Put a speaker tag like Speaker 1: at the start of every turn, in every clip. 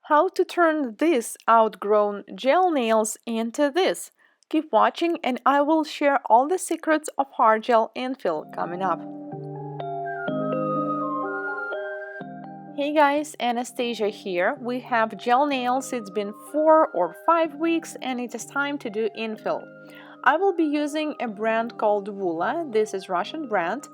Speaker 1: how to turn these outgrown gel nails into this. Keep watching and I will share all the secrets of hard gel infill coming up. Hey guys, Anastasia here. We have gel nails. It's been 4 or 5 weeks and it is time to do infill. I will be using a brand called Vula. This is Russian brand.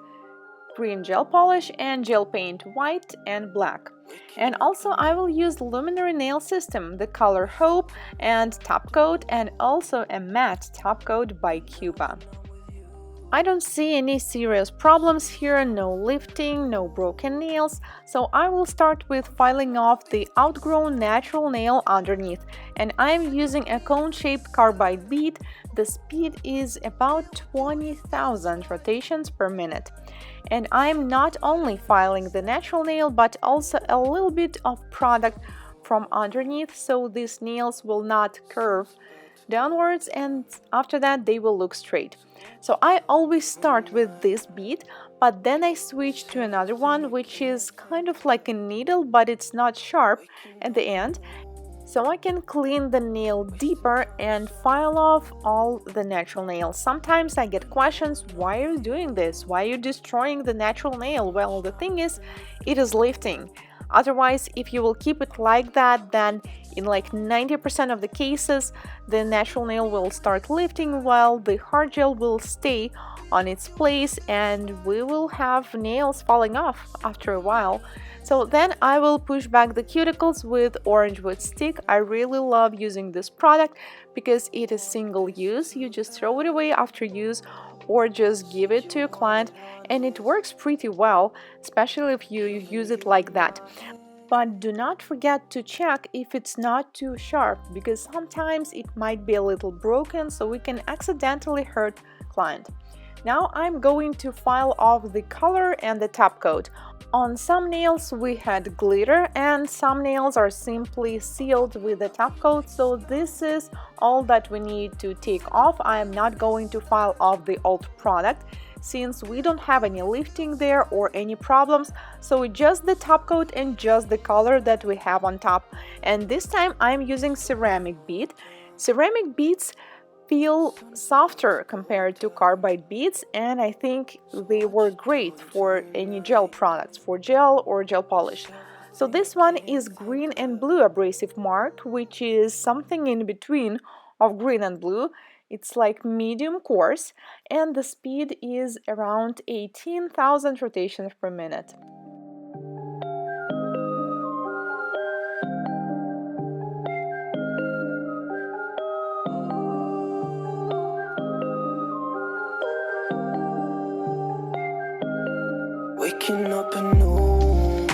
Speaker 1: Green gel polish and gel paint, white and black. And also I will use Luminary nail system, the color Hope and Topcoat, and also a matte Topcoat by Cuba. I don't see any serious problems here, no lifting, no broken nails, so I will start with filing off the outgrown natural nail underneath, and I'm using a cone-shaped carbide bead. The speed is about 20,000 rotations per minute. And I'm not only filing the natural nail but also a little bit of product from underneath, so these nails will not curve downwards and after that they will look straight. So I always start with this bead, but then I switch to another one which is kind of like a needle but it's not sharp at the end, so I can clean the nail deeper and file off all the natural nails. Sometimes I get questions, why are you doing this? Why are you destroying the natural nail? Well, the thing is, it is lifting. Otherwise, if you will keep it like that, then in like 90% of the cases, the natural nail will start lifting while the hard gel will stay on its place and we will have nails falling off after a while. So then I will push back the cuticles with orange wood stick. I really love using this product because it is single use. You just throw it away after use or just give it to your client and it works pretty well, especially if you use it like that. But do not forget to check if it's not too sharp because sometimes it might be a little broken, so we can accidentally hurt client. Now I'm going to file off the color and the top coat. On some nails we had glitter and some nails are simply sealed with the top coat, so this is all that we need to take off. I am not going to file off the old product since we don't have any lifting there or any problems, so just the top coat and just the color that we have on top. And this time I'm using ceramic bead. Ceramic beads feel softer compared to carbide beads and I think they were great for any gel products, for gel or gel polish. So this one is green and blue abrasive mark, which is something in between of green and blue. It's like medium coarse and the speed is around 18,000 rotations per minute.
Speaker 2: Waking up anew,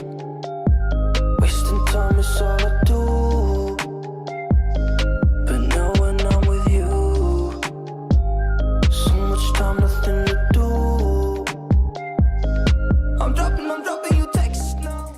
Speaker 2: wasting time is all I do. But now when I'm with you, so much time, nothing to do. I'm dropping you texts now.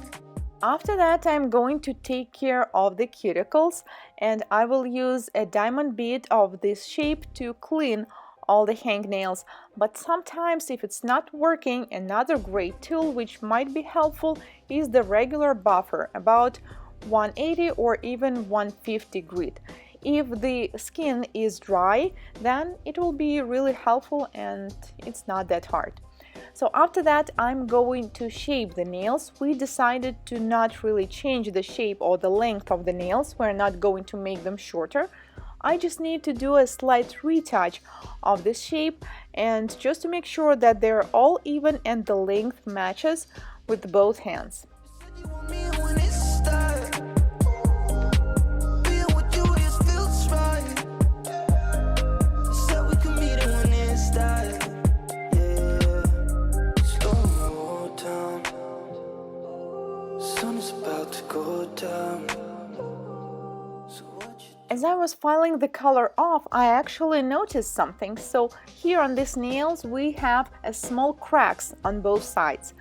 Speaker 1: After that, I'm going to take care of the cuticles and I will use a diamond bead of this shape to clean all the hangnails. But sometimes if it's not working, another great tool which might be helpful is the regular buffer, about 180 or even 150 grit. If the skin is dry, then it will be really helpful and it's not that hard. So after that, I'm going to shape the nails. We decided to not really change the shape or the length of the nails. We're not going to make them shorter. I just need to do a slight retouch of this shape and just to make sure that they're all even and the length matches with both hands. As I was filing the color off, I actually noticed something. So here on these nails we have a small cracks on both sides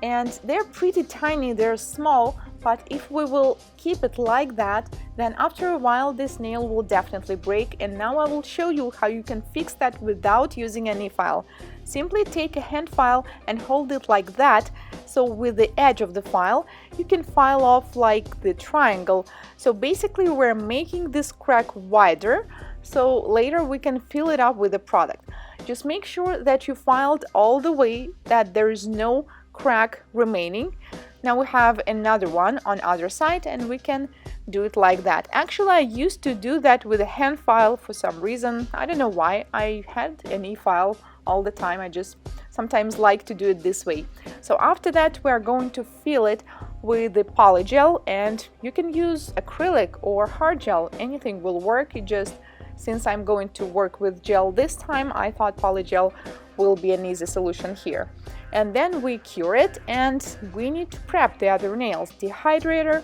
Speaker 1: and they're pretty tiny, they're small, but if we will keep it like that, then after a while this nail will definitely break, and now I will show you how you can fix that without using any file. Simply take a hand file and hold it like that, so with the edge of the file you can file off like the triangle. So basically we're making this crack wider, so later we can fill it up with the product. Just make sure that you filed all the way, that there is no crack remaining. Now we have another one on other side and we can do it like that. Actually, I used to do that with a hand file for some reason. I don't know why. I had an e-file all the time. I just sometimes like to do it this way. So after that we are going to fill it with the polygel, and you can use acrylic or hard gel. Anything will work. It just, since I'm going to work with gel this time, I thought polygel will be an easy solution here. And then we cure it, and we need to prep the other nails. Dehydrator,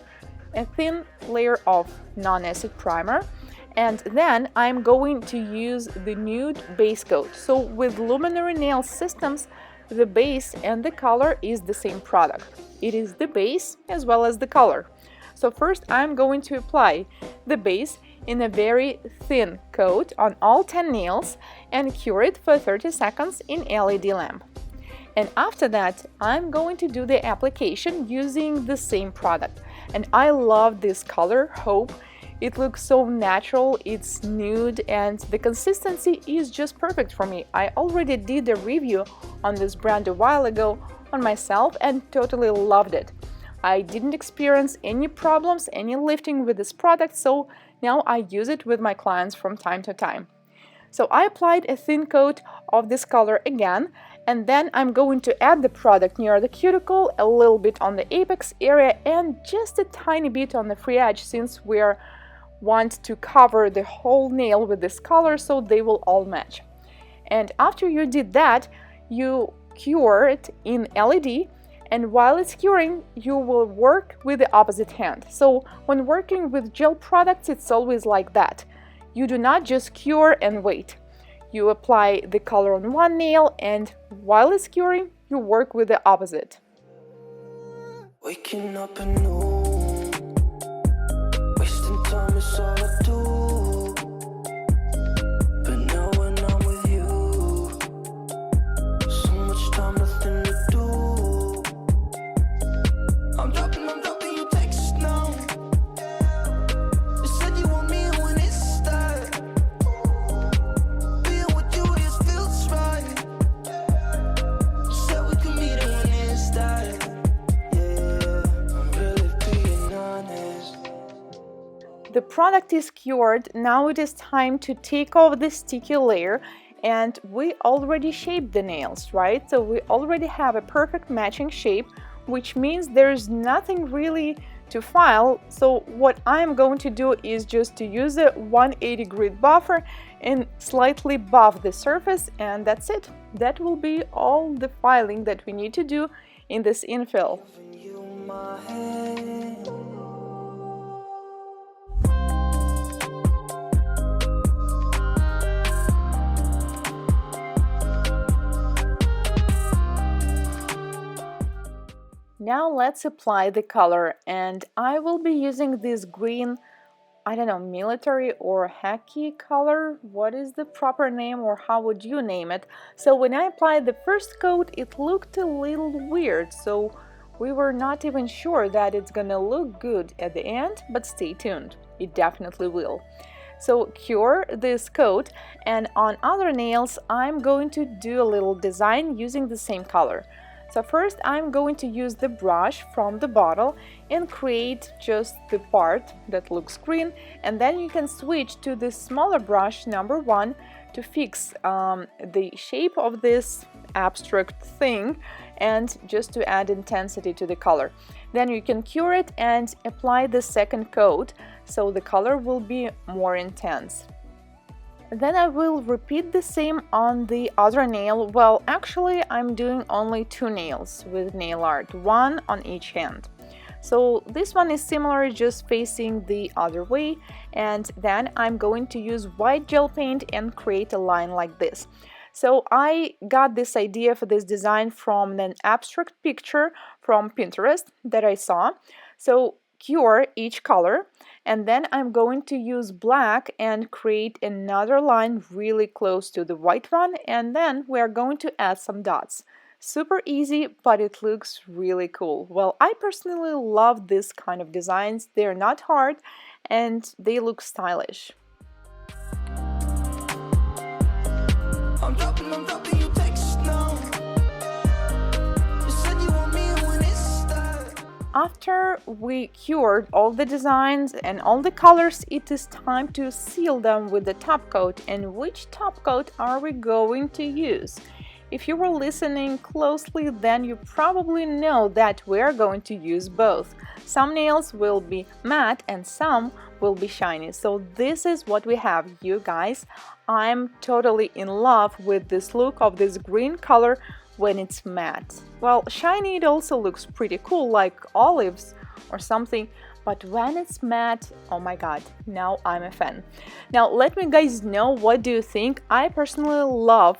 Speaker 1: a thin layer of non-acid primer, and then I'm going to use the nude base coat. So with Luminary nail systems, the base and the color is the same product. It is the base as well as the color. So first I'm going to apply the base in a very thin coat on all 10 nails and cure it for 30 seconds in LED lamp. And after that, I'm going to do the application using the same product. And I love this color, Hope. It looks so natural, it's nude, and the consistency is just perfect for me. I already did a review on this brand a while ago on myself and totally loved it. I didn't experience any problems, any lifting with this product, so now I use it with my clients from time to time. So I applied a thin coat of this color again, and then I'm going to add the product near the cuticle, a little bit on the apex area, and just a tiny bit on the free edge, since we want to cover the whole nail with this color so they will all match. And after you did that, you cure it in LED, and while it's curing, you will work with the opposite hand. So when working with gel products, it's always like that. You do not just cure and wait. You apply the color on one nail, and while it's curing, you work with the opposite.
Speaker 2: Waking up anew, wasting time is all I do. But now when I'm with you, so much time, nothing to do. I'm dropping your texts now. You said you want me when it starts. Being with you just feels right. You said we could meet it when it starts.
Speaker 1: The product is cured. Now it is time to take off the sticky layer, and we already shaped the nails, right? So we already have a perfect matching shape, which means there's nothing really to file. So what I'm going to do is just to use a 180 grit buffer and slightly buff the surface, and that's it. That will be all the filing that we need to do in this infill. Now let's apply the color, and I will be using this green, I don't know, military or khaki color. What is the proper name, or how would you name it? So when I applied the first coat, it looked a little weird, so we were not even sure that it's gonna look good at the end, but stay tuned, it definitely will. So cure this coat, and on other nails I'm going to do a little design using the same color. So first I'm going to use the brush from the bottle and create just the part that looks green, and then you can switch to the smaller brush number 1 to fix the shape of this abstract thing and just to add intensity to the color. Then you can cure it and apply the second coat so the color will be more intense. Then I will repeat the same on the other nail. Well, actually I'm doing only 2 nails with nail art, 1 on each hand. So this one is similar, just facing the other way, and then I'm going to use white gel paint and create a line like this. So I got this idea for this design from an abstract picture from Pinterest that I saw. So cure each color, and then I'm going to use black and create another line really close to the white one, and then we're going to add some dots. Super easy, but it looks really cool. Well, I personally love this kind of designs. They're not hard and they look stylish.
Speaker 2: I'm dropping you texts now. You said you want me when it's time.
Speaker 1: After we cured all the designs and all the colors, it is time to seal them with the top coat. And which top coat are we going to use? If you were listening closely, then you probably know that we're going to use both. Some nails will be matte and some will be shiny. So this is what we have, you guys. I'm totally in love with this look of this green color when it's matte. Well, shiny it also looks pretty cool, like olives or something, but when it's matte, oh my god, now I'm a fan. Now let me guys know, what do you think? I personally love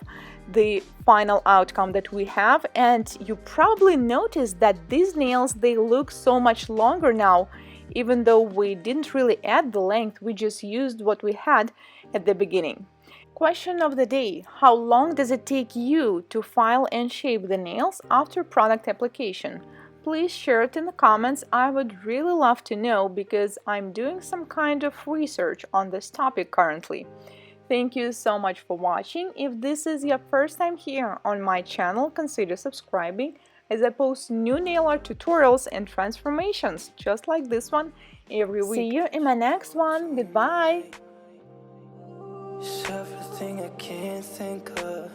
Speaker 1: the final outcome that we have, and you probably noticed that these nails, they look so much longer now. Even though we didn't really add the length, we just used what we had at the beginning. Question of the day: how long does it take you to file and shape the nails after product application? Please share it in the comments. I would really love to know, because I'm doing some kind of research on this topic currently. Thank you so much for watching. If this is your first time here on my channel, consider subscribing, as I post new nail art tutorials and transformations just like this one every week. See you in my next one. Goodbye.
Speaker 2: It's everything I can't think of.